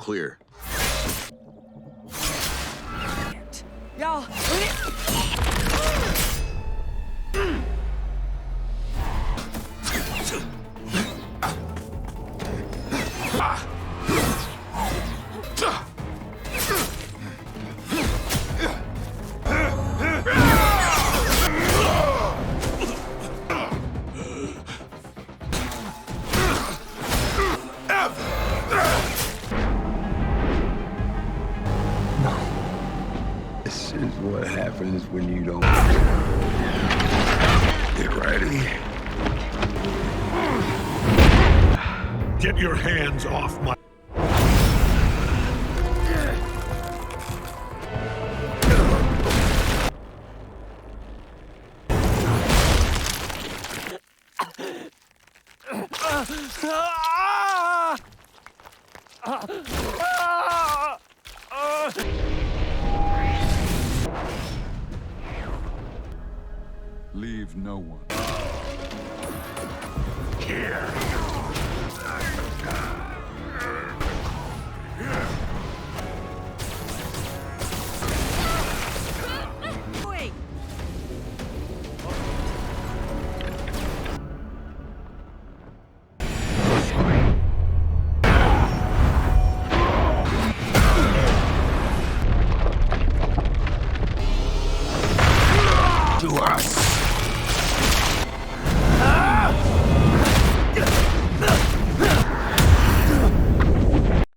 clear. Y'all. This is what happens when you don't get ready. Get your hands off my... Leave no one. Here. Wait. To us.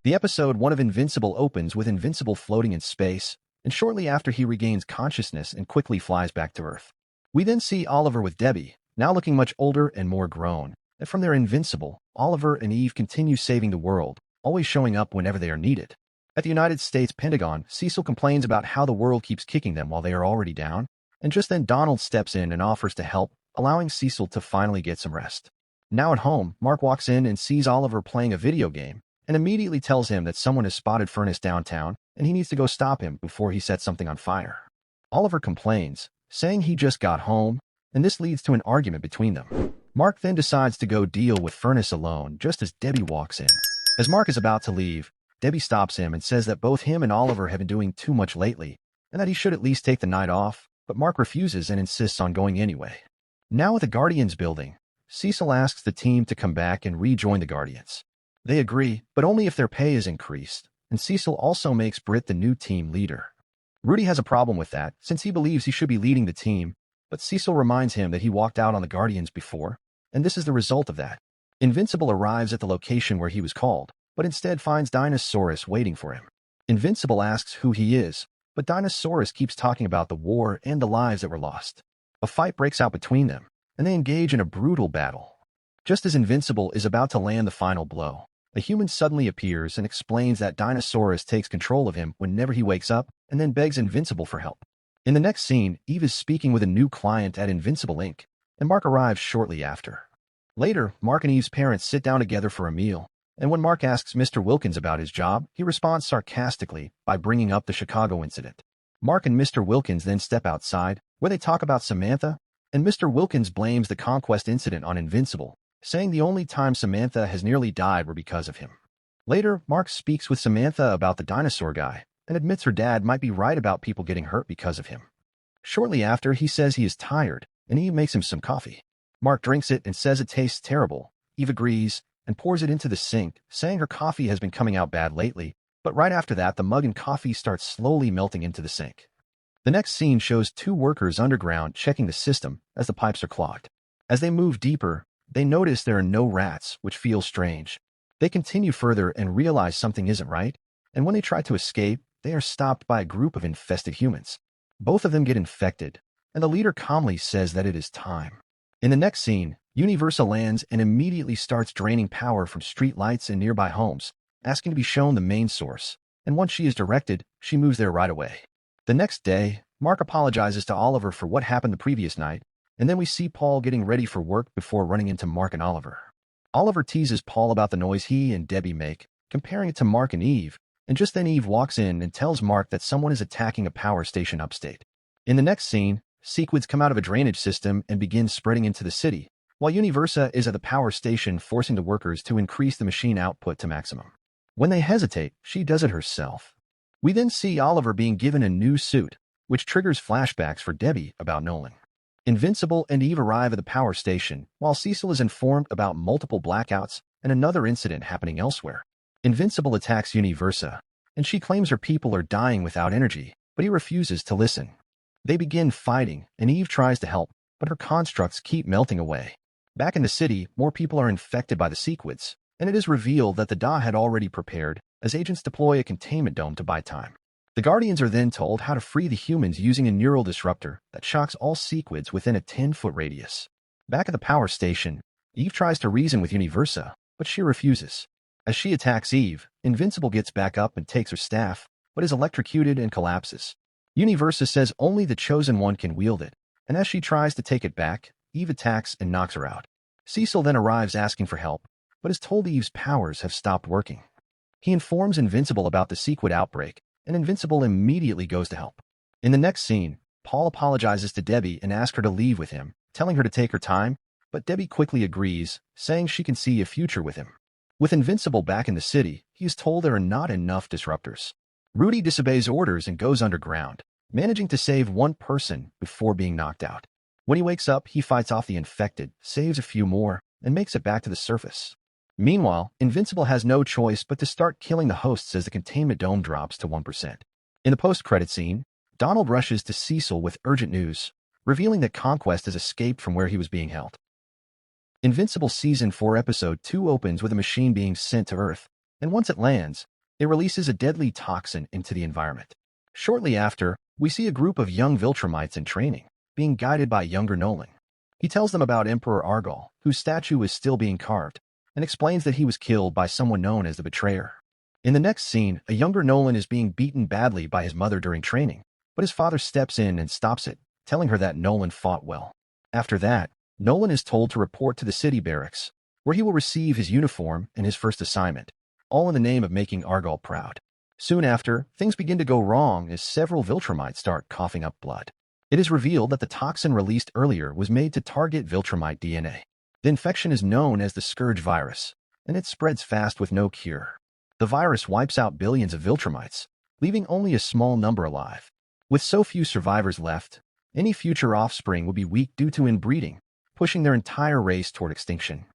The episode 1 of Invincible opens with Invincible floating in space, and shortly after he regains consciousness and quickly flies back to Earth. We then see Oliver with Debbie, now looking much older and more grown, and from their Invincible, Oliver and Eve continue saving the world, always showing up whenever they are needed. At the United States Pentagon, Cecil complains about how the world keeps kicking them while they are already down, and just then Donald steps in and offers to help, allowing Cecil to finally get some rest. Now at home, Mark walks in and sees Oliver playing a video game, and immediately tells him that someone has spotted Furnace downtown and he needs to go stop him before he sets something on fire. Oliver complains, saying he just got home, and this leads to an argument between them. Mark then decides to go deal with Furnace alone just as Debbie walks in. As Mark is about to leave, Debbie stops him and says that both him and Oliver have been doing too much lately and that he should at least take the night off, but Mark refuses and insists on going anyway. Now at the Guardians building, Cecil asks the team to come back and rejoin the Guardians. They agree, but only if their pay is increased, and Cecil also makes Britt the new team leader. Rudy has a problem with that, since he believes he should be leading the team, but Cecil reminds him that he walked out on the Guardians before, and this is the result of that. Invincible arrives at the location where he was called, but instead finds Dinosaurus waiting for him. Invincible asks who he is, but Dinosaurus keeps talking about the war and the lives that were lost. A fight breaks out between them, and they engage in a brutal battle. Just as Invincible is about to land the final blow, a human suddenly appears and explains that Dinosaurus takes control of him whenever he wakes up and then begs Invincible for help. In the next scene, Eve is speaking with a new client at Invincible Inc., and Mark arrives shortly after. Later, Mark and Eve's parents sit down together for a meal, and when Mark asks Mr. Wilkins about his job, he responds sarcastically by bringing up the Chicago incident. Mark and Mr. Wilkins then step outside, where they talk about Samantha, and Mr. Wilkins blames the Conquest incident on Invincible, saying the only time Samantha has nearly died were because of him. Later, Mark speaks with Samantha about the dinosaur guy and admits her dad might be right about people getting hurt because of him. Shortly after, he says he is tired, and Eve makes him some coffee. Mark drinks it and says it tastes terrible. Eve agrees and pours it into the sink, saying her coffee has been coming out bad lately, but right after that, the mug and coffee starts slowly melting into the sink. The next scene shows two workers underground checking the system as the pipes are clogged. As they move deeper, they notice there are no rats, which feels strange. They continue further and realize something isn't right, and when they try to escape, they are stopped by a group of infested humans. Both of them get infected, and the leader calmly says that it is time. In the next scene, Universa lands and immediately starts draining power from street lights and nearby homes, asking to be shown the main source, and once she is directed, she moves there right away. The next day, Mark apologizes to Oliver for what happened the previous night, and then we see Paul getting ready for work before running into Mark and Oliver. Oliver teases Paul about the noise he and Debbie make, comparing it to Mark and Eve, and just then Eve walks in and tells Mark that someone is attacking a power station upstate. In the next scene, sequids come out of a drainage system and begin spreading into the city, while Universa is at the power station forcing the workers to increase the machine output to maximum. When they hesitate, she does it herself. We then see Oliver being given a new suit, which triggers flashbacks for Debbie about Nolan. Invincible and Eve arrive at the power station, while Cecil is informed about multiple blackouts and another incident happening elsewhere. Invincible attacks Universa, and she claims her people are dying without energy, but he refuses to listen. They begin fighting, and Eve tries to help, but her constructs keep melting away. Back in the city, more people are infected by the sequids, and it is revealed that the Da had already prepared as agents deploy a containment dome to buy time. The Guardians are then told how to free the humans using a neural disruptor that shocks all sequids within a 10-foot radius. Back at the power station, Eve tries to reason with Universa, but she refuses. As she attacks Eve, Invincible gets back up and takes her staff, but is electrocuted and collapses. Universa says only the Chosen One can wield it, and as she tries to take it back, Eve attacks and knocks her out. Cecil then arrives asking for help, but is told Eve's powers have stopped working. He informs Invincible about the sequid outbreak, and Invincible immediately goes to help. In the next scene, Paul apologizes to Debbie and asks her to leave with him, telling her to take her time, but Debbie quickly agrees, saying she can see a future with him. With Invincible back in the city, he is told there are not enough disruptors. Rudy disobeys orders and goes underground, managing to save one person before being knocked out. When he wakes up, he fights off the infected, saves a few more, and makes it back to the surface. Meanwhile, Invincible has no choice but to start killing the hosts as the containment dome drops to 1%. In the post-credit scene, Donald rushes to Cecil with urgent news, revealing that Conquest has escaped from where he was being held. Invincible Season 4 Episode 2 opens with a machine being sent to Earth, and once it lands, it releases a deadly toxin into the environment. Shortly after, we see a group of young Viltrumites in training, being guided by younger Nolan. He tells them about Emperor Argal, whose statue is still being carved, and explains that he was killed by someone known as the Betrayer. In the next scene, a younger Nolan is being beaten badly by his mother during training, but his father steps in and stops it, telling her that Nolan fought well. After that, Nolan is told to report to the city barracks, where he will receive his uniform and his first assignment, all in the name of making Argal proud. Soon after, things begin to go wrong as several Viltrumites start coughing up blood. It is revealed that the toxin released earlier was made to target Viltrumite DNA. The infection is known as the Scourge virus, and it spreads fast with no cure. The virus wipes out billions of Viltrumites, leaving only a small number alive. With so few survivors left, any future offspring will be weak due to inbreeding, pushing their entire race toward extinction.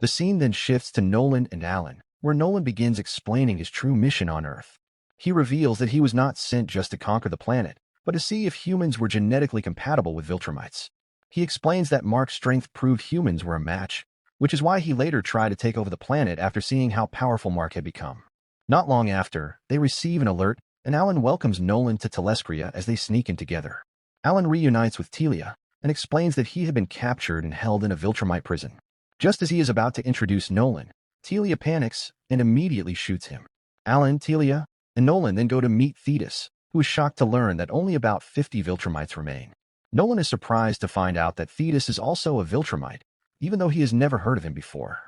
The scene then shifts to Nolan and Alan, where Nolan begins explaining his true mission on Earth. He reveals that he was not sent just to conquer the planet, but to see if humans were genetically compatible with Viltrumites. He explains that Mark's strength proved humans were a match, which is why he later tried to take over the planet after seeing how powerful Mark had become. Not long after, they receive an alert, and Alan welcomes Nolan to Telescria as they sneak in together. Alan reunites with Telia and explains that he had been captured and held in a Viltrumite prison. Just as he is about to introduce Nolan, Telia panics and immediately shoots him. Alan, Telia, and Nolan then go to meet Thetis, who is shocked to learn that only about 50 Viltrumites remain. Nolan is surprised to find out that Thetis is also a Viltrumite, even though he has never heard of him before.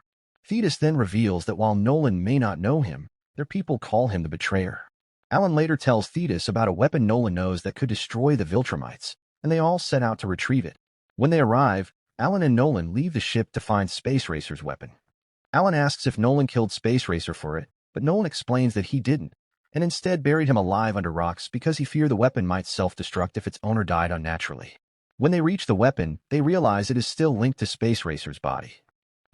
Thetis then reveals that while Nolan may not know him, their people call him the Betrayer. Alan later tells Thetis about a weapon Nolan knows that could destroy the Viltrumites, and they all set out to retrieve it. When they arrive, Alan and Nolan leave the ship to find Space Racer's weapon. Alan asks if Nolan killed Space Racer for it, but Nolan explains that he didn't, and instead buried him alive under rocks because he feared the weapon might self-destruct if its owner died unnaturally. When they reach the weapon, they realize it is still linked to Space Racer's body.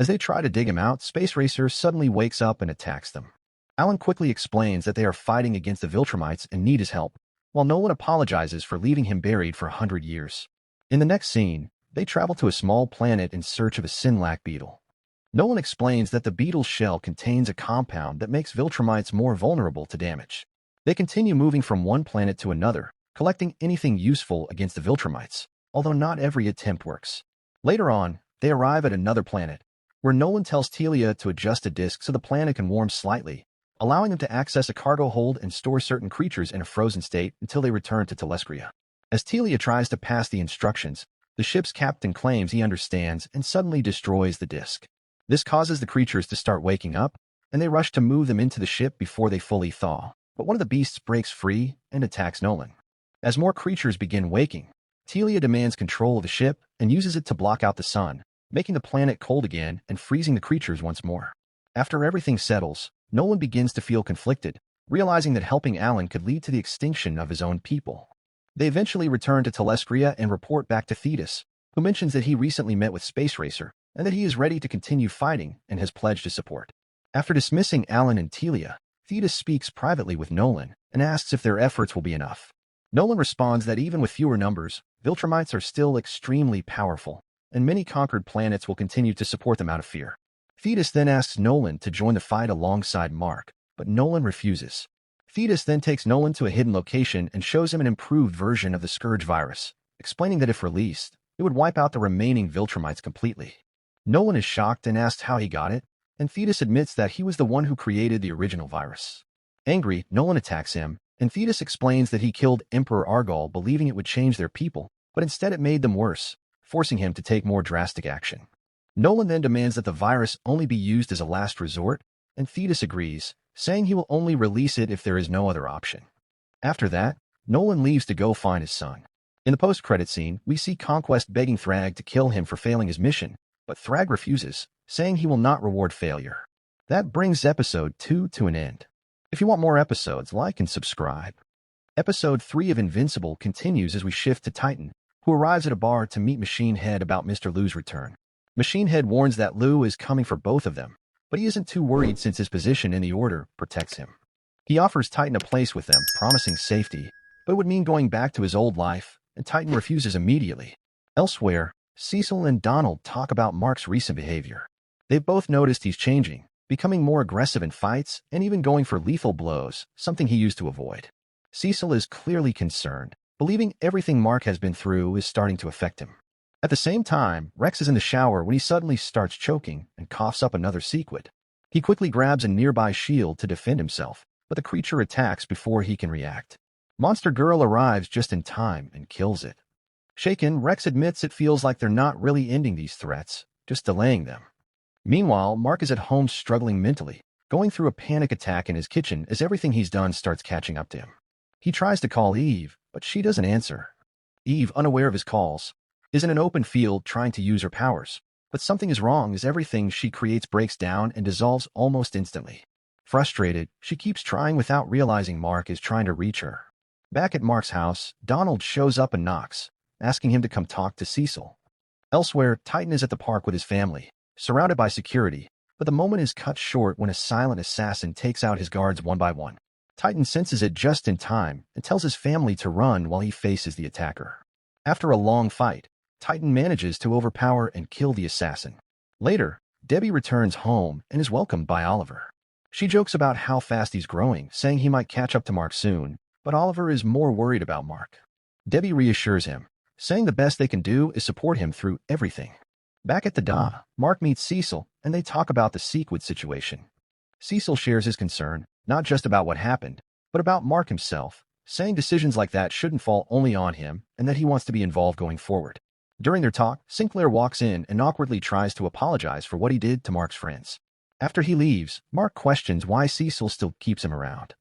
As they try to dig him out, Space Racer suddenly wakes up and attacks them. Alan quickly explains that they are fighting against the Viltrumites and need his help, while Nolan apologizes for leaving him buried for 100 years. In the next scene, they travel to a small planet in search of a Sinlac beetle. Nolan explains that the beetle's shell contains a compound that makes Viltrumites more vulnerable to damage. They continue moving from one planet to another, collecting anything useful against the Viltrumites, although not every attempt works. Later on, they arrive at another planet, where Nolan tells Telia to adjust a disk so the planet can warm slightly, allowing them to access a cargo hold and store certain creatures in a frozen state until they return to Telescria. As Telia tries to pass the instructions, the ship's captain claims he understands and suddenly destroys the disk. This causes the creatures to start waking up, and they rush to move them into the ship before they fully thaw. But one of the beasts breaks free and attacks Nolan. As more creatures begin waking, Telia demands control of the ship and uses it to block out the sun, making the planet cold again and freezing the creatures once more. After everything settles, Nolan begins to feel conflicted, realizing that helping Alan could lead to the extinction of his own people. They eventually return to Telestria and report back to Thetis, who mentions that he recently met with Space Racer and that he is ready to continue fighting and has pledged his support. After dismissing Alan and Telia, Thetis speaks privately with Nolan and asks if their efforts will be enough. Nolan responds that even with fewer numbers, Viltrumites are still extremely powerful, and many conquered planets will continue to support them out of fear. Thetis then asks Nolan to join the fight alongside Mark, but Nolan refuses. Thetis then takes Nolan to a hidden location and shows him an improved version of the Scourge virus, explaining that if released, it would wipe out the remaining Viltrumites completely. Nolan is shocked and asks how he got it, and Thetis admits that he was the one who created the original virus. Angry, Nolan attacks him, and Thetis explains that he killed Emperor Argol believing it would change their people, but instead it made them worse, forcing him to take more drastic action. Nolan then demands that the virus only be used as a last resort, and Thetis agrees, saying he will only release it if there is no other option. After that, Nolan leaves to go find his son. In the post-credit scene, we see Conquest begging Thragg to kill him for failing his mission, but Thragg refuses, saying he will not reward failure. That brings episode 2 to an end. If you want more episodes, like and subscribe. Episode 3 of Invincible continues as we shift to Titan, who arrives at a bar to meet Machine Head about Mr. Lu's return. Machine Head warns that Lu is coming for both of them, but he isn't too worried since his position in the Order protects him. He offers Titan a place with them, promising safety, but it would mean going back to his old life, and Titan refuses immediately. Elsewhere, Cecil and Donald talk about Mark's recent behavior. They've both noticed he's changing, becoming more aggressive in fights and even going for lethal blows, something he used to avoid. Cecil is clearly concerned, believing everything Mark has been through is starting to affect him. At the same time, Rex is in the shower when he suddenly starts choking and coughs up another sequid. He quickly grabs a nearby shield to defend himself, but the creature attacks before he can react. Monster Girl arrives just in time and kills it. Shaken, Rex admits it feels like they're not really ending these threats, just delaying them. Meanwhile, Mark is at home struggling mentally, going through a panic attack in his kitchen as everything he's done starts catching up to him. He tries to call Eve, but she doesn't answer. Eve, unaware of his calls, is in an open field trying to use her powers, but something is wrong as everything she creates breaks down and dissolves almost instantly. Frustrated, she keeps trying without realizing Mark is trying to reach her. Back at Mark's house, Donald shows up and knocks, asking him to come talk to Cecil. Elsewhere, Titan is at the park with his family, surrounded by security, but the moment is cut short when a silent assassin takes out his guards one by one. Titan senses it just in time and tells his family to run while he faces the attacker. After a long fight, Titan manages to overpower and kill the assassin. Later, Debbie returns home and is welcomed by Oliver. She jokes about how fast he's growing, saying he might catch up to Mark soon, but Oliver is more worried about Mark. Debbie reassures him, saying the best they can do is support him through everything. Back at the Da, Mark meets Cecil, and they talk about the Sequid situation. Cecil shares his concern, not just about what happened, but about Mark himself, saying decisions like that shouldn't fall only on him and that he wants to be involved going forward. During their talk, Sinclair walks in and awkwardly tries to apologize for what he did to Mark's friends. After he leaves, Mark questions why Cecil still keeps him around.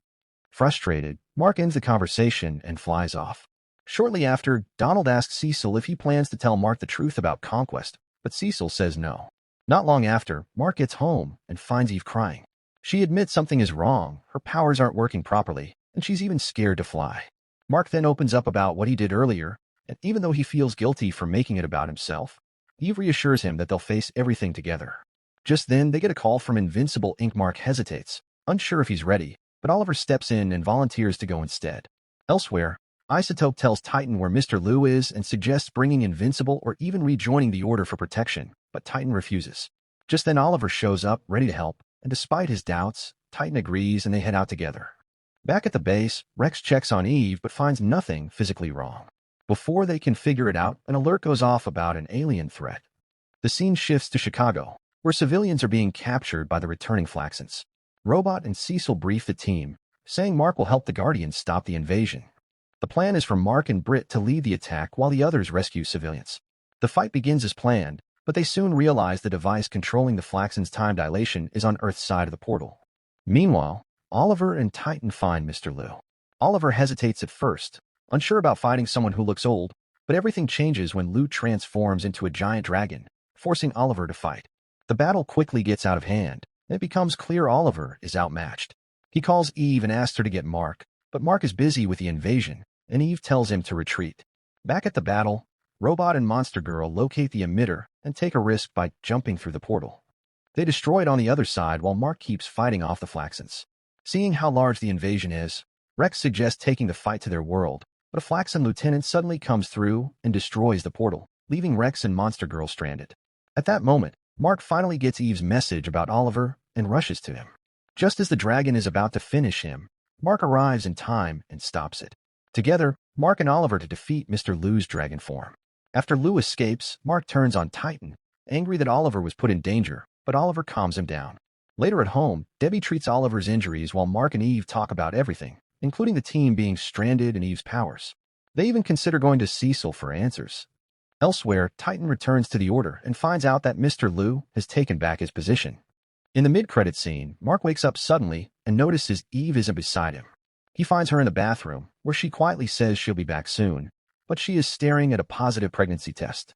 Frustrated, Mark ends the conversation and flies off. Shortly after, Donald asks Cecil if he plans to tell Mark the truth about Conquest, but Cecil says no. Not long after, Mark gets home and finds Eve crying. She admits something is wrong, her powers aren't working properly, and she's even scared to fly. Mark then opens up about what he did earlier, and even though he feels guilty for making it about himself, Eve reassures him that they'll face everything together. Just then, they get a call from Invincible Inc. Mark hesitates, unsure if he's ready, but Oliver steps in and volunteers to go instead. Elsewhere, Isotope tells Titan where Mr. Lu is and suggests bringing Invincible or even rejoining the Order for protection, but Titan refuses. Just then Oliver shows up, ready to help, and despite his doubts, Titan agrees and they head out together. Back at the base, Rex checks on Eve but finds nothing physically wrong. Before they can figure it out, an alert goes off about an alien threat. The scene shifts to Chicago, where civilians are being captured by the returning Flaxants. Robot and Cecil brief the team, saying Mark will help the Guardians stop the invasion. The plan is for Mark and Britt to lead the attack while the others rescue civilians. The fight begins as planned, but they soon realize the device controlling the Flaxants' time dilation is on Earth's side of the portal. Meanwhile, Oliver and Titan find Mr. Lu. Oliver hesitates at first, unsure about fighting someone who looks old, but everything changes when Lu transforms into a giant dragon, forcing Oliver to fight. The battle quickly gets out of hand, and it becomes clear Oliver is outmatched. He calls Eve and asks her to get Mark, but Mark is busy with the invasion, and Eve tells him to retreat. Back at the battle, Robot and Monster Girl locate the emitter and take a risk by jumping through the portal. They destroy it on the other side while Mark keeps fighting off the Flaxens. Seeing how large the invasion is, Rex suggests taking the fight to their world, but a Flaxen lieutenant suddenly comes through and destroys the portal, leaving Rex and Monster Girl stranded. At that moment, Mark finally gets Eve's message about Oliver and rushes to him. Just as the dragon is about to finish him, Mark arrives in time and stops it. Together, Mark and Oliver to defeat Mr. Lou's dragon form. After Lou escapes, Mark turns on Titan, angry that Oliver was put in danger, but Oliver calms him down. Later at home, Debbie treats Oliver's injuries while Mark and Eve talk about everything, including the team being stranded and Eve's powers. They even consider going to Cecil for answers. Elsewhere, Titan returns to the Order and finds out that Mr. Lou has taken back his position. In the mid-credit scene, Mark wakes up suddenly and notices Eve isn't beside him. He finds her in the bathroom, where she quietly says she'll be back soon, but she is staring at a positive pregnancy test.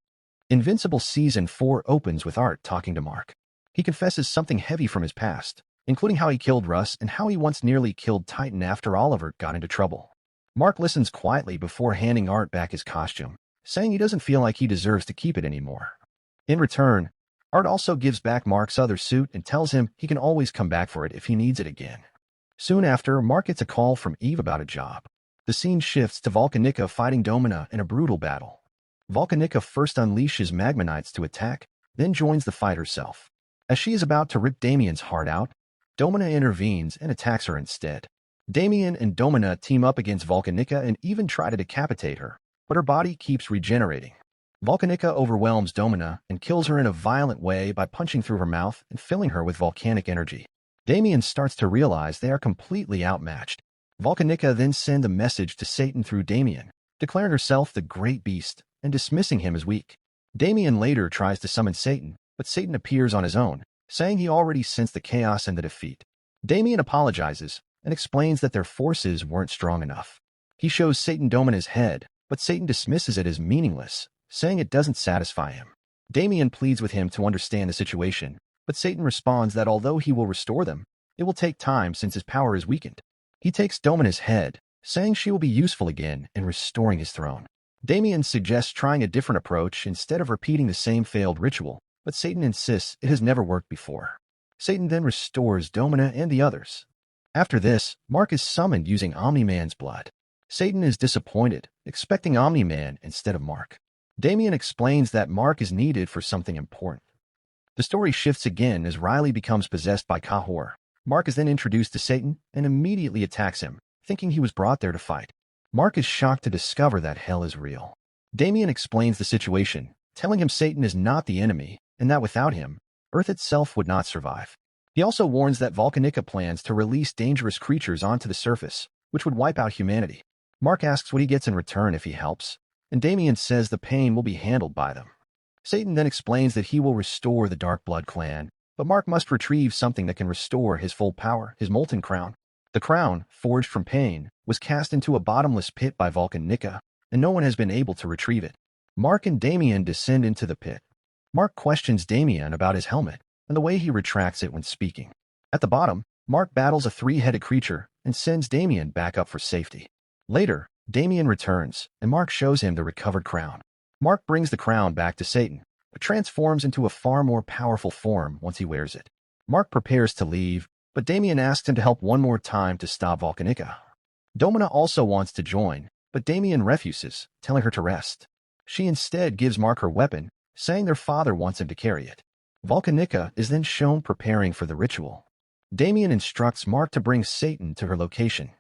Invincible Season 4 opens with Art talking to Mark. He confesses something heavy from his past, including how he killed Russ and how he once nearly killed Titan after Oliver got into trouble. Mark listens quietly before handing Art back his costume, saying he doesn't feel like he deserves to keep it anymore. In return, Art also gives back Mark's other suit and tells him he can always come back for it if he needs it again. Soon after, Mark gets a call from Eve about a job. The scene shifts to Volcanica fighting Domina in a brutal battle. Volcanica first unleashes Magmanites to attack, then joins the fight herself. As she is about to rip Damien's heart out, Domina intervenes and attacks her instead. Damien and Domina team up against Volcanica and even try to decapitate her, but her body keeps regenerating. Volcanica overwhelms Domina and kills her in a violent way by punching through her mouth and filling her with volcanic energy. Damien starts to realize they are completely outmatched. Volcanica then sends a message to Satan through Damien, declaring herself the Great Beast and dismissing him as weak. Damien later tries to summon Satan, but Satan appears on his own, saying he already sensed the chaos and the defeat. Damien apologizes and explains that their forces weren't strong enough. He shows Satan Domina's head, but Satan dismisses it as meaningless, saying it doesn't satisfy him. Damien pleads with him to understand the situation, but Satan responds that although he will restore them, it will take time since his power is weakened. He takes Domina's head, saying she will be useful again in restoring his throne. Damien suggests trying a different approach instead of repeating the same failed ritual, but Satan insists it has never worked before. Satan then restores Domina and the others. After this, Mark is summoned using Omni-Man's blood. Satan is disappointed, expecting Omni-Man instead of Mark. Damien explains that Mark is needed for something important. The story shifts again as Riley becomes possessed by Kahor. Mark is then introduced to Satan and immediately attacks him, thinking he was brought there to fight. Mark is shocked to discover that hell is real. Damien explains the situation, telling him Satan is not the enemy, and that without him, Earth itself would not survive. He also warns that Volcanica plans to release dangerous creatures onto the surface, which would wipe out humanity. Mark asks what he gets in return if he helps, and Damien says the pain will be handled by them. Satan then explains that he will restore the Dark Blood clan, but Mark must retrieve something that can restore his full power, his molten crown. The crown, forged from pain, was cast into a bottomless pit by Volcanica, and no one has been able to retrieve it. Mark and Damien descend into the pit. Mark questions Damien about his helmet and the way he retracts it when speaking. At the bottom, Mark battles a three-headed creature and sends Damien back up for safety. Later, Damien returns, and Mark shows him the recovered crown. Mark brings the crown back to Satan, but transforms into a far more powerful form once he wears it. Mark prepares to leave, but Damien asks him to help one more time to stop Volcanica. Domina also wants to join, but Damien refuses, telling her to rest. She instead gives Mark her weapon, saying their father wants him to carry it. Volcanica is then shown preparing for the ritual. Damien instructs Mark to bring Satan to her location.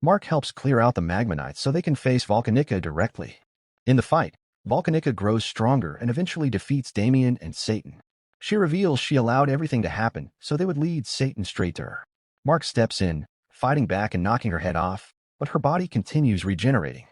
Mark helps clear out the Magmanites so they can face Volcanica directly. In the fight, Volcanica grows stronger and eventually defeats Damien and Satan. She reveals she allowed everything to happen so they would lead Satan straight to her. Mark steps in, fighting back and knocking her head off, but her body continues regenerating.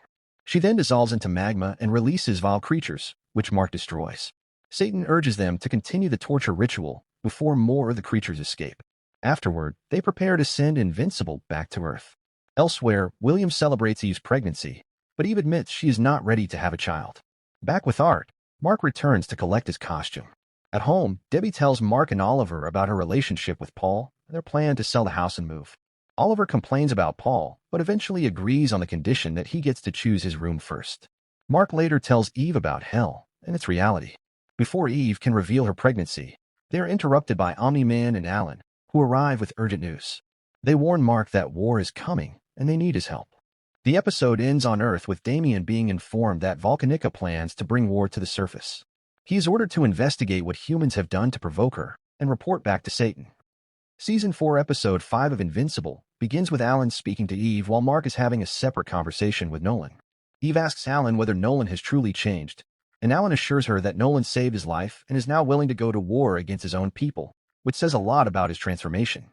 She then dissolves into magma and releases vile creatures, which Mark destroys. Satan urges them to continue the torture ritual before more of the creatures escape. Afterward, they prepare to send Invincible back to Earth. Elsewhere, William celebrates Eve's pregnancy, but Eve admits she is not ready to have a child. Back with Art, Mark returns to collect his costume. At home, Debbie tells Mark and Oliver about her relationship with Paul and their plan to sell the house and move. Oliver complains about Paul, but eventually agrees on the condition that he gets to choose his room first. Mark later tells Eve about hell and its reality. Before Eve can reveal her pregnancy, they are interrupted by Omni-Man and Alan, who arrive with urgent news. They warn Mark that war is coming and they need his help. The episode ends on Earth with Damien being informed that Volcanica plans to bring war to the surface. He is ordered to investigate what humans have done to provoke her and report back to Satan. Season 4, Episode 5 of Invincible begins with Alan speaking to Eve while Mark is having a separate conversation with Nolan. Eve asks Alan whether Nolan has truly changed, and Alan assures her that Nolan saved his life and is now willing to go to war against his own people, which says a lot about his transformation.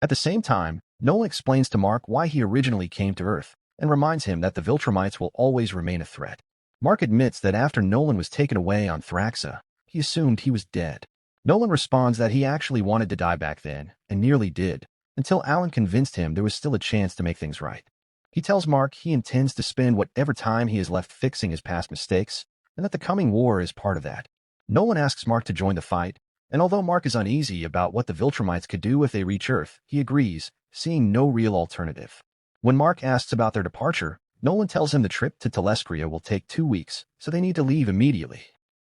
At the same time, Nolan explains to Mark why he originally came to Earth and reminds him that the Viltrumites will always remain a threat. Mark admits that after Nolan was taken away on Thraxa, he assumed he was dead. Nolan responds that he actually wanted to die back then, and nearly did, until Alan convinced him there was still a chance to make things right. He tells Mark he intends to spend whatever time he has left fixing his past mistakes, and that the coming war is part of that. Nolan asks Mark to join the fight, and although Mark is uneasy about what the Viltrumites could do if they reach Earth, he agrees, seeing no real alternative. When Mark asks about their departure, Nolan tells him the trip to Telescria will take 2 weeks, so they need to leave immediately.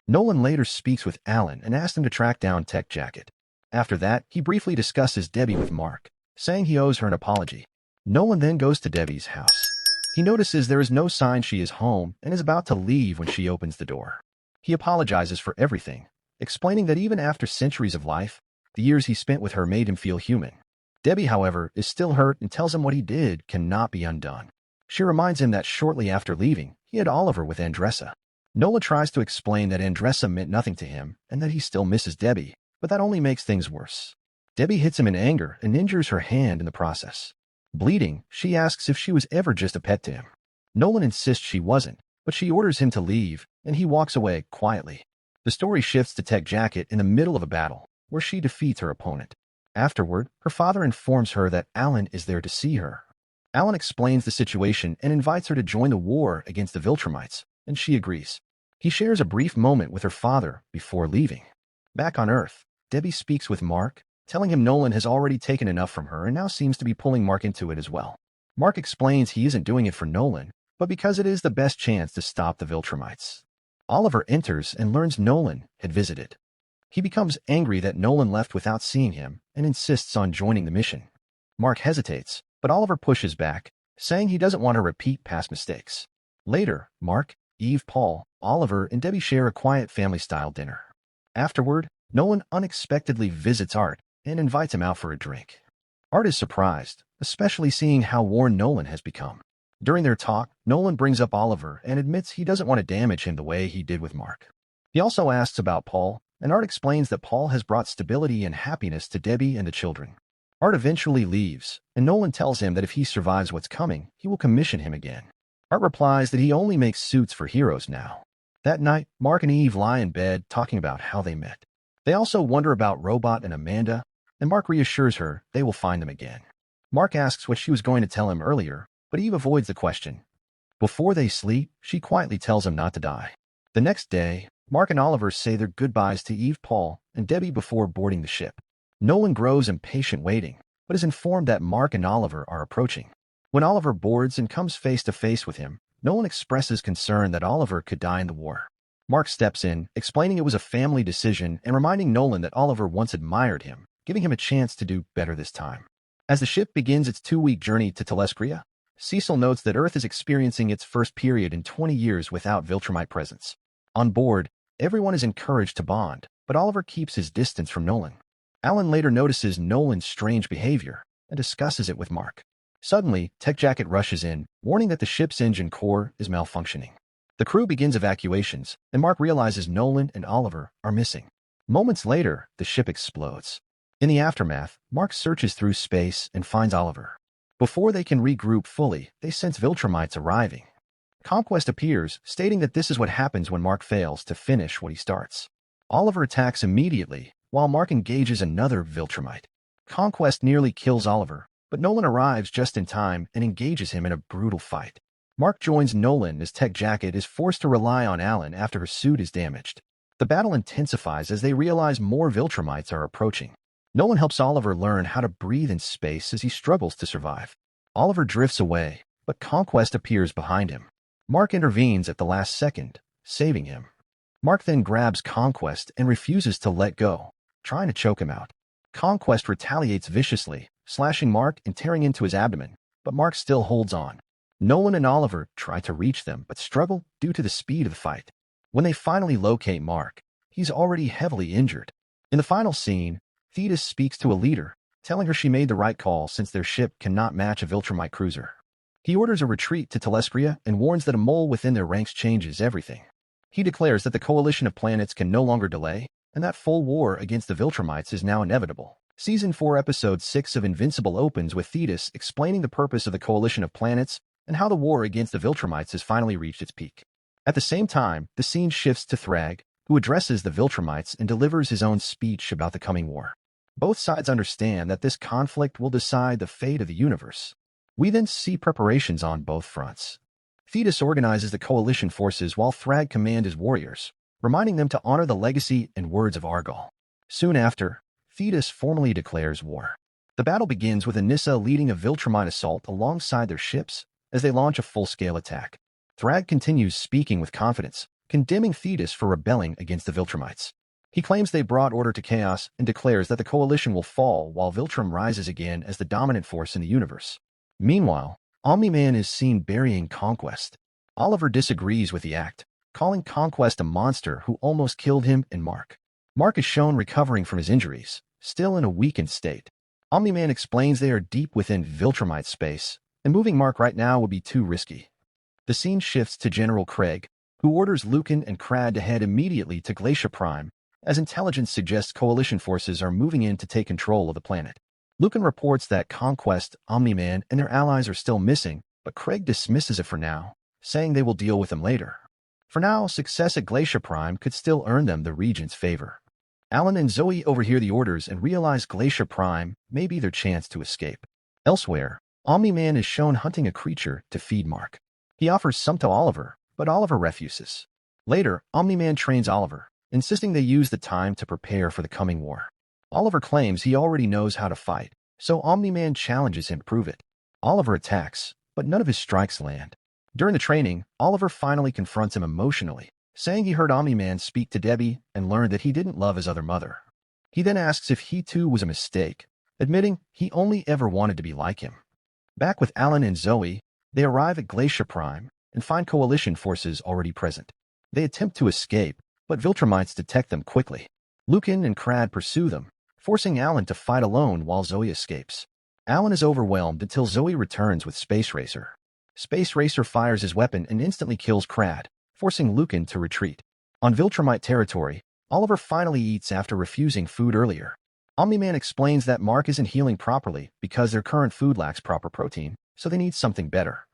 Nolan later speaks with Alan and asks him to track down Tech Jacket. After that, he briefly discusses Debbie with Mark, saying he owes her an apology. Nolan then goes to Debbie's house. He notices there is no sign she is home and is about to leave when she opens the door. He apologizes for everything, explaining that even after centuries of life, the years he spent with her made him feel human. Debbie, however, is still hurt and tells him what he did cannot be undone. She reminds him that shortly after leaving, he had Oliver with Andressa. Nola tries to explain that Andressa meant nothing to him and that he still misses Debbie, but that only makes things worse. Debbie hits him in anger and injures her hand in the process. Bleeding, she asks if she was ever just a pet to him. Nolan insists she wasn't, but she orders him to leave, and he walks away quietly. The story shifts to Tech Jacket in the middle of a battle, where she defeats her opponent. Afterward, her father informs her that Alan is there to see her. Alan explains the situation and invites her to join the war against the Viltrumites, and she agrees. He shares a brief moment with her father before leaving. Back on Earth, Debbie speaks with Mark, telling him Nolan has already taken enough from her and now seems to be pulling Mark into it as well. Mark explains he isn't doing it for Nolan, but because it is the best chance to stop the Viltrumites. Oliver enters and learns Nolan had visited. He becomes angry that Nolan left without seeing him and insists on joining the mission. Mark hesitates, but Oliver pushes back, saying he doesn't want to repeat past mistakes. Later, Mark, Eve, Paul, Oliver, and Debbie share a quiet family-style dinner. Afterward, Nolan unexpectedly visits Art and invites him out for a drink. Art is surprised, especially seeing how worn Nolan has become. During their talk, Nolan brings up Oliver and admits he doesn't want to damage him the way he did with Mark. He also asks about Paul, and Art explains that Paul has brought stability and happiness to Debbie and the children. Art eventually leaves, and Nolan tells him that if he survives what's coming, he will commission him again. Art replies that he only makes suits for heroes now. That night, Mark and Eve lie in bed talking about how they met. They also wonder about Robot and Amanda, and Mark reassures her they will find them again. Mark asks what she was going to tell him earlier, but Eve avoids the question. Before they sleep, she quietly tells him not to die. The next day, Mark and Oliver say their goodbyes to Eve, Paul, and Debbie before boarding the ship. Nolan grows impatient waiting, but is informed that Mark and Oliver are approaching. When Oliver boards and comes face to face with him, Nolan expresses concern that Oliver could die in the war. Mark steps in, explaining it was a family decision and reminding Nolan that Oliver once admired him, giving him a chance to do better this time. As the ship begins its 2-week journey to Telescria, Cecil notes that Earth is experiencing its first period in 20 years without Viltrumite presence. On board, everyone is encouraged to bond, but Oliver keeps his distance from Nolan. Alan later notices Nolan's strange behavior and discusses it with Mark. Suddenly, Tech Jacket rushes in, warning that the ship's engine core is malfunctioning. The crew begins evacuations, and Mark realizes Nolan and Oliver are missing. Moments later, the ship explodes. In the aftermath, Mark searches through space and finds Oliver. Before they can regroup fully, they sense Viltrumites arriving. Conquest appears, stating that this is what happens when Mark fails to finish what he starts. Oliver attacks immediately, while Mark engages another Viltrumite. Conquest nearly kills Oliver, but Nolan arrives just in time and engages him in a brutal fight. Mark joins Nolan as Tech Jacket is forced to rely on Alan after her suit is damaged. The battle intensifies as they realize more Viltrumites are approaching. Nolan helps Oliver learn how to breathe in space as he struggles to survive. Oliver drifts away, but Conquest appears behind him. Mark intervenes at the last second, saving him. Mark then grabs Conquest and refuses to let go, trying to choke him out. Conquest retaliates viciously, slashing Mark and tearing into his abdomen, but Mark still holds on. Nolan and Oliver try to reach them, but struggle due to the speed of the fight. When they finally locate Mark, he's already heavily injured. In the final scene, Thetis speaks to a leader, telling her she made the right call since their ship cannot match a Viltrumite cruiser. He orders a retreat to Telescria and warns that a mole within their ranks changes everything. He declares that the coalition of planets can no longer delay, and that full war against the Viltrumites is now inevitable. Season 4 Episode 6 of Invincible opens with Thetis explaining the purpose of the coalition of planets and how the war against the Viltrumites has finally reached its peak. At the same time, the scene shifts to Thragg, who addresses the Viltrumites and delivers his own speech about the coming war. Both sides understand that this conflict will decide the fate of the universe. We then see preparations on both fronts. Thetis organizes the coalition forces while Thragg commands his warriors, reminding them to honor the legacy and words of Argal. Soon after, Thetis formally declares war. The battle begins with Anissa leading a Viltrumite assault alongside their ships as they launch a full-scale attack. Thragg continues speaking with confidence, condemning Thetis for rebelling against the Viltrumites. He claims they brought order to chaos and declares that the coalition will fall while Viltrum rises again as the dominant force in the universe. Meanwhile, Omni-Man is seen burying Conquest. Oliver disagrees with the act, calling Conquest a monster who almost killed him and Mark. Mark is shown recovering from his injuries, still in a weakened state. Omni-Man explains they are deep within Viltrumite space, and moving Mark right now would be too risky. The scene shifts to General Craig, who orders Lucan and Crad to head immediately to Glacia Prime, as intelligence suggests coalition forces are moving in to take control of the planet. Lucan reports that Conquest, Omni-Man, and their allies are still missing, but Craig dismisses it for now, saying they will deal with them later. For now, success at Glacia Prime could still earn them the Regent's favor. Alan and Zoe overhear the orders and realize Glacia Prime may be their chance to escape. Elsewhere, Omni-Man is shown hunting a creature to feed Mark. He offers some to Oliver, but Oliver refuses. Later, Omni-Man trains Oliver, insisting they use the time to prepare for the coming war. Oliver claims he already knows how to fight, so Omni-Man challenges him to prove it. Oliver attacks, but none of his strikes land. During the training, Oliver finally confronts him emotionally, saying he heard Omni-Man speak to Debbie and learned that he didn't love his other mother. He then asks if he too was a mistake, admitting he only ever wanted to be like him. Back with Alan and Zoe, they arrive at Glacia Prime and find coalition forces already present. They attempt to escape, but Viltrumites detect them quickly. Lucan and Crad pursue them, forcing Alan to fight alone while Zoe escapes. Alan is overwhelmed until Zoe returns with Space Racer. Space Racer fires his weapon and instantly kills Crad, forcing Lucan to retreat. On Viltrumite territory, Oliver finally eats after refusing food earlier. Omni-Man explains that Mark isn't healing properly because their current food lacks proper protein, so they need something better.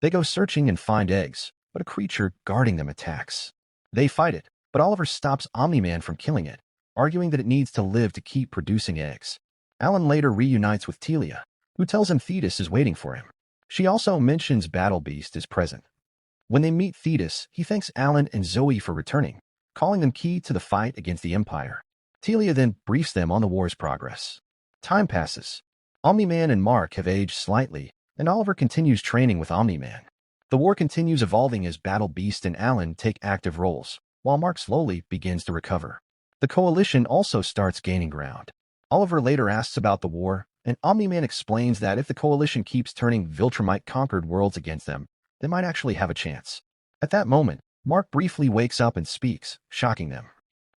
They go searching and find eggs, but a creature guarding them attacks. They fight it, but Oliver stops Omni-Man from killing it, arguing that it needs to live to keep producing eggs. Alan later reunites with Telia, who tells him Thetis is waiting for him. She also mentions Battle Beast is present. When they meet Thetis, he thanks Alan and Zoe for returning, calling them key to the fight against the Empire. Telia then briefs them on the war's progress. Time passes. Omni-Man and Mark have aged slightly, and Oliver continues training with Omni-Man. The war continues evolving as Battle Beast and Alan take active roles, while Mark slowly begins to recover. The coalition also starts gaining ground. Oliver later asks about the war, and Omni-Man explains that if the coalition keeps turning Viltrumite-conquered worlds against them, they might actually have a chance. At that moment, Mark briefly wakes up and speaks, shocking them.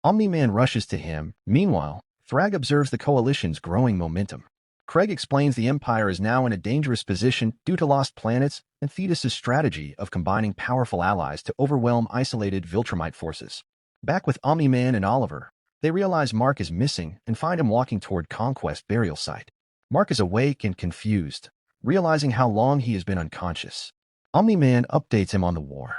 Omni-Man rushes to him. Meanwhile, Thragg observes the coalition's growing momentum. Craig explains the Empire is now in a dangerous position due to lost planets and Thetis' strategy of combining powerful allies to overwhelm isolated Viltrumite forces. Back with Omni-Man and Oliver, they realize Mark is missing and find him walking toward Conquest burial site. Mark is awake and confused, realizing how long he has been unconscious. Omni-Man updates him on the war.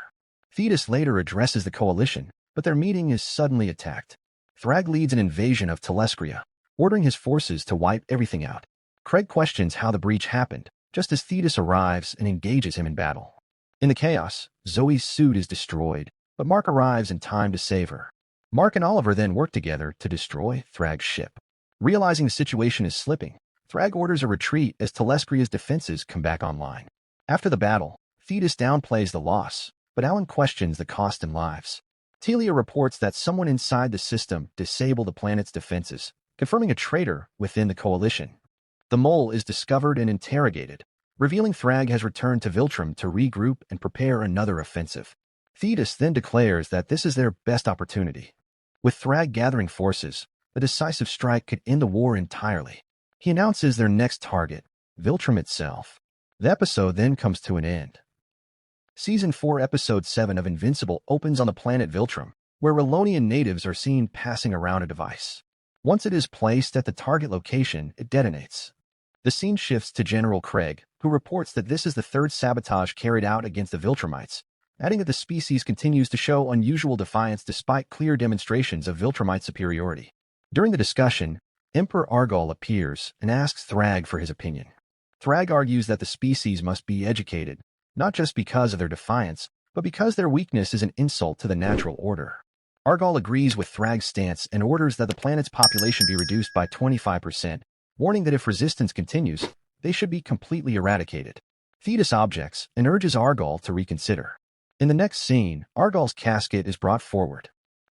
Thetis later addresses the coalition, but their meeting is suddenly attacked. Thragg leads an invasion of Telescria, ordering his forces to wipe everything out. Craig questions how the breach happened, just as Thetis arrives and engages him in battle. In the chaos, Zoe's suit is destroyed, but Mark arrives in time to save her. Mark and Oliver then work together to destroy Thragg's ship. Realizing the situation is slipping, Thragg orders a retreat as Telescria's defenses come back online. After the battle, Thetis downplays the loss, but Alan questions the cost in lives. Telia reports that someone inside the system disabled the planet's defenses, confirming a traitor within the coalition. The mole is discovered and interrogated, revealing Thragg has returned to Viltrum to regroup and prepare another offensive. Thetis then declares that this is their best opportunity. With Thragg gathering forces, a decisive strike could end the war entirely. He announces their next target, Viltrum itself. The episode then comes to an end. Season 4, Episode 7 of Invincible opens on the planet Viltrum, where Relonian natives are seen passing around a device. Once it is placed at the target location, it detonates. The scene shifts to General Craig, who reports that this is the third sabotage carried out against the Viltrumites, adding that the species continues to show unusual defiance despite clear demonstrations of Viltrumite superiority. During the discussion, Emperor Argol appears and asks Thragg for his opinion. Thragg argues that the species must be educated, not just because of their defiance, but because their weakness is an insult to the natural order. Argol agrees with Thragg's stance and orders that the planet's population be reduced by 25%, warning that if resistance continues, they should be completely eradicated. Thetis objects and urges Argol to reconsider. In the next scene, Argol's casket is brought forward.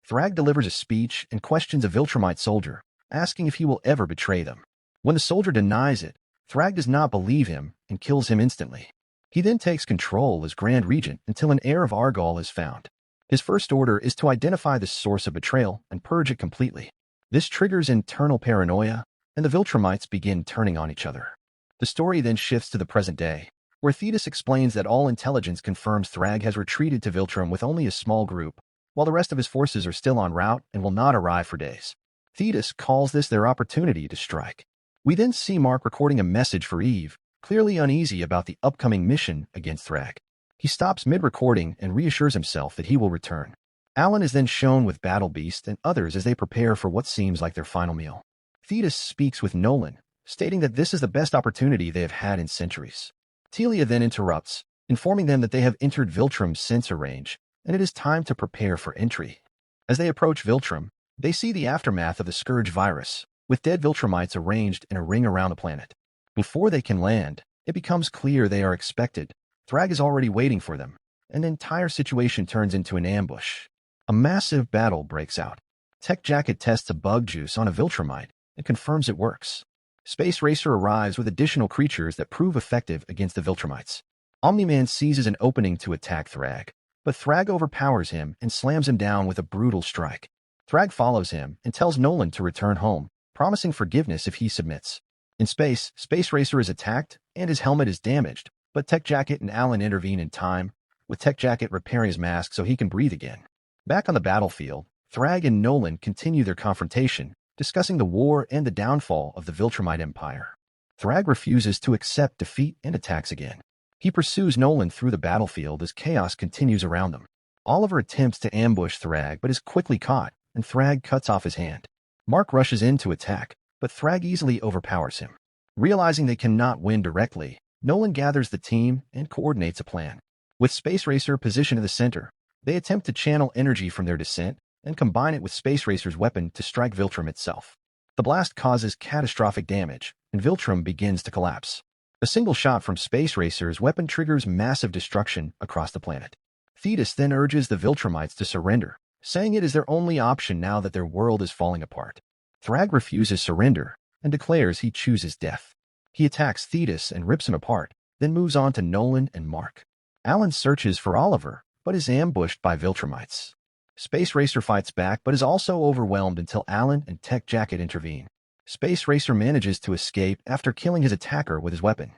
Thragg delivers a speech and questions a Viltrumite soldier, asking if he will ever betray them. When the soldier denies it, Thragg does not believe him and kills him instantly. He then takes control as Grand Regent until an heir of Argol is found. His first order is to identify the source of betrayal and purge it completely. This triggers internal paranoia, and the Viltrumites begin turning on each other. The story then shifts to the present day, where Thetis explains that all intelligence confirms Thragg has retreated to Viltrum with only a small group, while the rest of his forces are still en route and will not arrive for days. Thetis calls this their opportunity to strike. We then see Mark recording a message for Eve, clearly uneasy about the upcoming mission against Thragg. He stops mid-recording and reassures himself that he will return. Alan is then shown with Battle Beast and others as they prepare for what seems like their final meal. Thetis speaks with Nolan, stating that this is the best opportunity they have had in centuries. Telia then interrupts, informing them that they have entered Viltrum's sensor range, and it is time to prepare for entry. As they approach Viltrum, they see the aftermath of the Scourge virus, with dead Viltrumites arranged in a ring around the planet. Before they can land, it becomes clear they are expected. Thragg is already waiting for them, and the entire situation turns into an ambush. A massive battle breaks out. Tech Jacket tests a bug juice on a Viltrumite and confirms it works. Space Racer arrives with additional creatures that prove effective against the Viltrumites. Omni-Man seizes an opening to attack Thragg, but Thragg overpowers him and slams him down with a brutal strike. Thragg follows him and tells Nolan to return home, promising forgiveness if he submits. In space, Space Racer is attacked and his helmet is damaged, but Tech Jacket and Alan intervene in time, with Tech Jacket repairing his mask so he can breathe again. Back on the battlefield, Thragg and Nolan continue their confrontation, discussing the war and the downfall of the Viltrumite Empire. Thragg refuses to accept defeat and attacks again. He pursues Nolan through the battlefield as chaos continues around them. Oliver attempts to ambush Thragg but is quickly caught, and Thragg cuts off his hand. Mark rushes in to attack, but Thragg easily overpowers him. Realizing they cannot win directly, Nolan gathers the team and coordinates a plan. With Space Racer positioned in the center, they attempt to channel energy from their descent and combine it with Space Racer's weapon to strike Viltrum itself. The blast causes catastrophic damage, and Viltrum begins to collapse. A single shot from Space Racer's weapon triggers massive destruction across the planet. Thetis then urges the Viltrumites to surrender, saying it is their only option now that their world is falling apart. Thragg refuses surrender and declares he chooses death. He attacks Thetis and rips him apart, then moves on to Nolan and Mark. Alan searches for Oliver, but is ambushed by Viltrumites. Space Racer fights back but is also overwhelmed until Alan and Tech Jacket intervene. Space Racer manages to escape after killing his attacker with his weapon.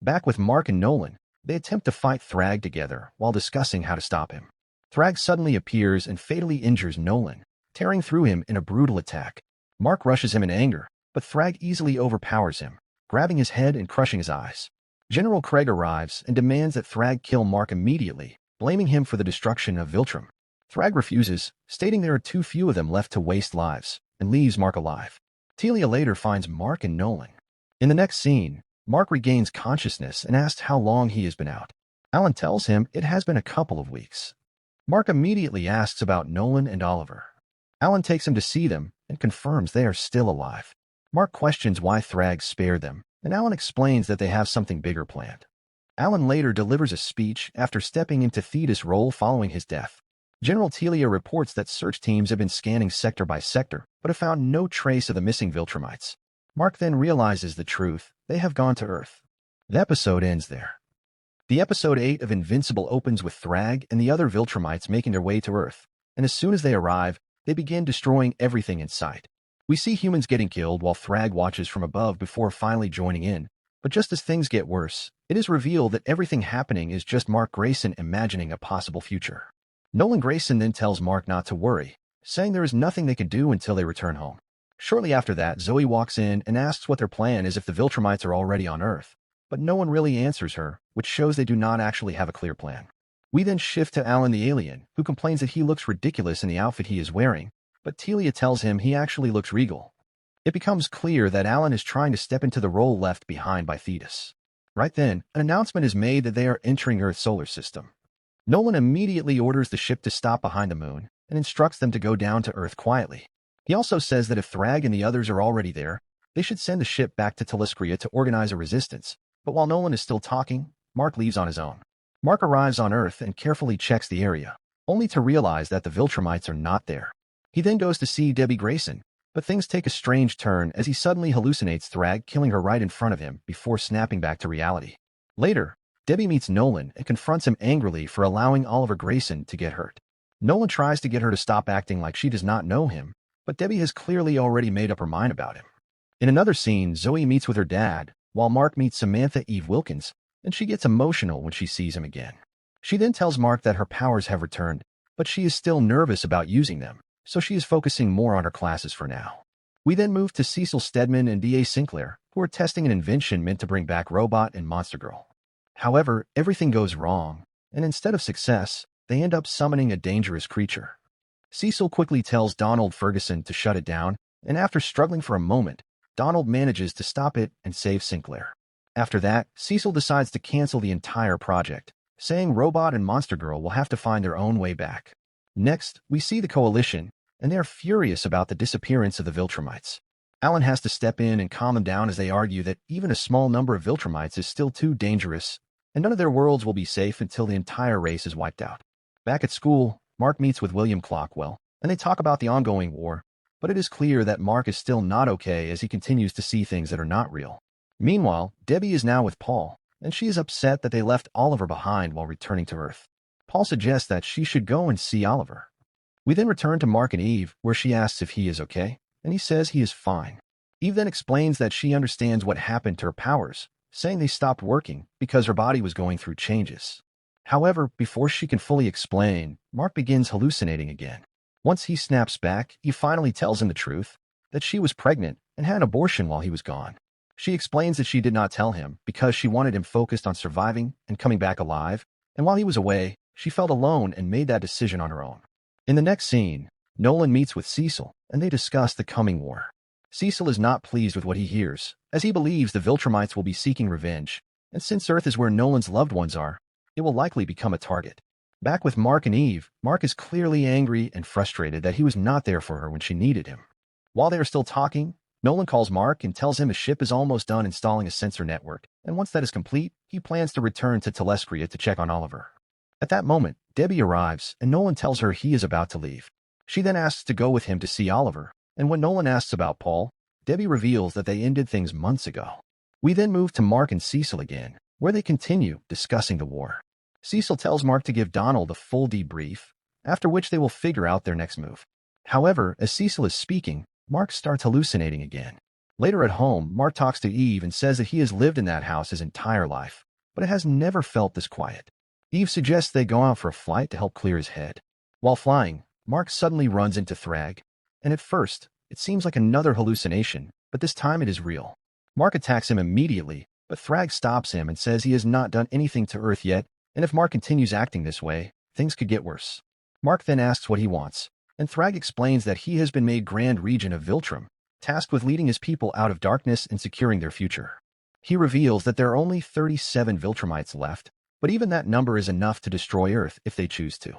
Back with Mark and Nolan, they attempt to fight Thragg together while discussing how to stop him. Thragg suddenly appears and fatally injures Nolan, tearing through him in a brutal attack. Mark rushes him in anger, but Thragg easily overpowers him, grabbing his head and crushing his eyes. General Craig arrives and demands that Thragg kill Mark immediately, blaming him for the destruction of Viltrum. Thragg refuses, stating there are too few of them left to waste lives, and leaves Mark alive. Telia later finds Mark and Nolan. In the next scene, Mark regains consciousness and asks how long he has been out. Alan tells him it has been a couple of weeks. Mark immediately asks about Nolan and Oliver. Alan takes him to see them and confirms they are still alive. Mark questions why Thragg spared them, and Alan explains that they have something bigger planned. Alan later delivers a speech after stepping into Thetis' role following his death. General Telia reports that search teams have been scanning sector by sector, but have found no trace of the missing Viltrumites. Mark then realizes the truth: they have gone to Earth. The episode ends there. The episode 8 of Invincible opens with Thragg and the other Viltrumites making their way to Earth, and as soon as they arrive, they begin destroying everything in sight. We see humans getting killed while Thragg watches from above before finally joining in, but just as things get worse, it is revealed that everything happening is just Mark Grayson imagining a possible future. Nolan Grayson then tells Mark not to worry, saying there is nothing they can do until they return home. Shortly after that, Zoe walks in and asks what their plan is if the Viltrumites are already on Earth, but no one really answers her, which shows they do not actually have a clear plan. We then shift to Alan the alien, who complains that he looks ridiculous in the outfit he is wearing, but Telia tells him he actually looks regal. It becomes clear that Alan is trying to step into the role left behind by Thetis. Right then, an announcement is made that they are entering Earth's solar system. Nolan immediately orders the ship to stop behind the moon and instructs them to go down to Earth quietly. He also says that if Thragg and the others are already there, they should send the ship back to Telescria to organize a resistance. But while Nolan is still talking, Mark leaves on his own. Mark arrives on Earth and carefully checks the area, only to realize that the Viltrumites are not there. He then goes to see Debbie Grayson, but things take a strange turn as he suddenly hallucinates Thragg killing her right in front of him before snapping back to reality. Later, Debbie meets Nolan and confronts him angrily for allowing Oliver Grayson to get hurt. Nolan tries to get her to stop acting like she does not know him, but Debbie has clearly already made up her mind about him. In another scene, Zoe meets with her dad, while Mark meets Samantha Eve Wilkins, and she gets emotional when she sees him again. She then tells Mark that her powers have returned, but she is still nervous about using them, so she is focusing more on her classes for now. We then move to Cecil Stedman and D.A. Sinclair, who are testing an invention meant to bring back Robot and Monster Girl. However, everything goes wrong, and instead of success, they end up summoning a dangerous creature. Cecil quickly tells Donald Ferguson to shut it down, and after struggling for a moment, Donald manages to stop it and save Sinclair. After that, Cecil decides to cancel the entire project, saying Robot and Monster Girl will have to find their own way back. Next, we see the Coalition, and they are furious about the disappearance of the Viltrumites. Alan has to step in and calm them down as they argue that even a small number of Viltrumites is still too dangerous, and none of their worlds will be safe until the entire race is wiped out. Back at school, Mark meets with William Clockwell, and they talk about the ongoing war, but it is clear that Mark is still not okay as he continues to see things that are not real. Meanwhile, Debbie is now with Paul, and she is upset that they left Oliver behind while returning to Earth. Paul suggests that she should go and see Oliver. We then return to Mark and Eve, where she asks if he is okay, and he says he is fine. Eve then explains that she understands what happened to her powers, saying they stopped working because her body was going through changes. However, before she can fully explain, Mark begins hallucinating again. Once he snaps back, Eve finally tells him the truth, that she was pregnant and had an abortion while he was gone. She explains that she did not tell him because she wanted him focused on surviving and coming back alive, and while he was away, she felt alone and made that decision on her own. In the next scene, Nolan meets with Cecil, and they discuss the coming war. Cecil is not pleased with what he hears, as he believes the Viltrumites will be seeking revenge, and since Earth is where Nolan's loved ones are, it will likely become a target. Back with Mark and Eve, Mark is clearly angry and frustrated that he was not there for her when she needed him. While they are still talking, Nolan calls Mark and tells him his ship is almost done installing a sensor network, and once that is complete, he plans to return to Telescria to check on Oliver. At that moment, Debbie arrives, and Nolan tells her he is about to leave. She then asks to go with him to see Oliver, and when Nolan asks about Paul, Debbie reveals that they ended things months ago. We then move to Mark and Cecil again, where they continue discussing the war. Cecil tells Mark to give Donald a full debrief, after which they will figure out their next move. However, as Cecil is speaking, Mark starts hallucinating again. Later at home, Mark talks to Eve and says that he has lived in that house his entire life, but it has never felt this quiet. Eve suggests they go out for a flight to help clear his head. While flying, Mark suddenly runs into Thragg, and at first, it seems like another hallucination, but this time it is real. Mark attacks him immediately, but Thragg stops him and says he has not done anything to Earth yet, and if Mark continues acting this way, things could get worse. Mark then asks what he wants, and Thragg explains that he has been made Grand Regent of Viltrum, tasked with leading his people out of darkness and securing their future. He reveals that there are only 37 Viltrumites left, but even that number is enough to destroy Earth if they choose to.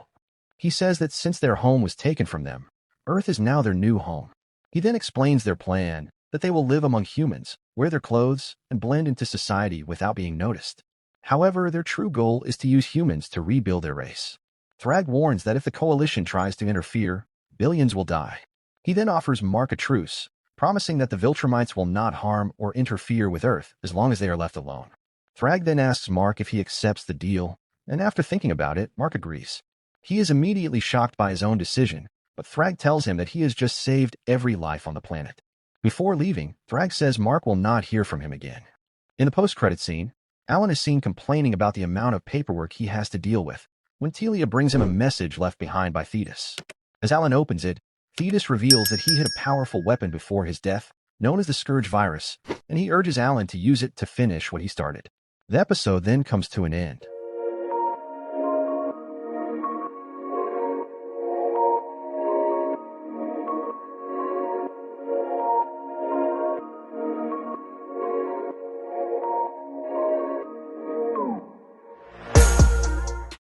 He says that since their home was taken from them, Earth is now their new home. He then explains their plan, that they will live among humans, wear their clothes, and blend into society without being noticed. However, their true goal is to use humans to rebuild their race. Thragg warns that if the coalition tries to interfere, billions will die. He then offers Mark a truce, promising that the Viltrumites will not harm or interfere with Earth as long as they are left alone. Thragg then asks Mark if he accepts the deal, and after thinking about it, Mark agrees. He is immediately shocked by his own decision, but Thragg tells him that he has just saved every life on the planet. Before leaving, Thragg says Mark will not hear from him again. In the post-credit scene, Alan is seen complaining about the amount of paperwork he has to deal with, when Telia brings him a message left behind by Thetis. As Alan opens it, Thetis reveals that he hid a powerful weapon before his death, known as the Scourge virus, and he urges Alan to use it to finish what he started. The episode then comes to an end.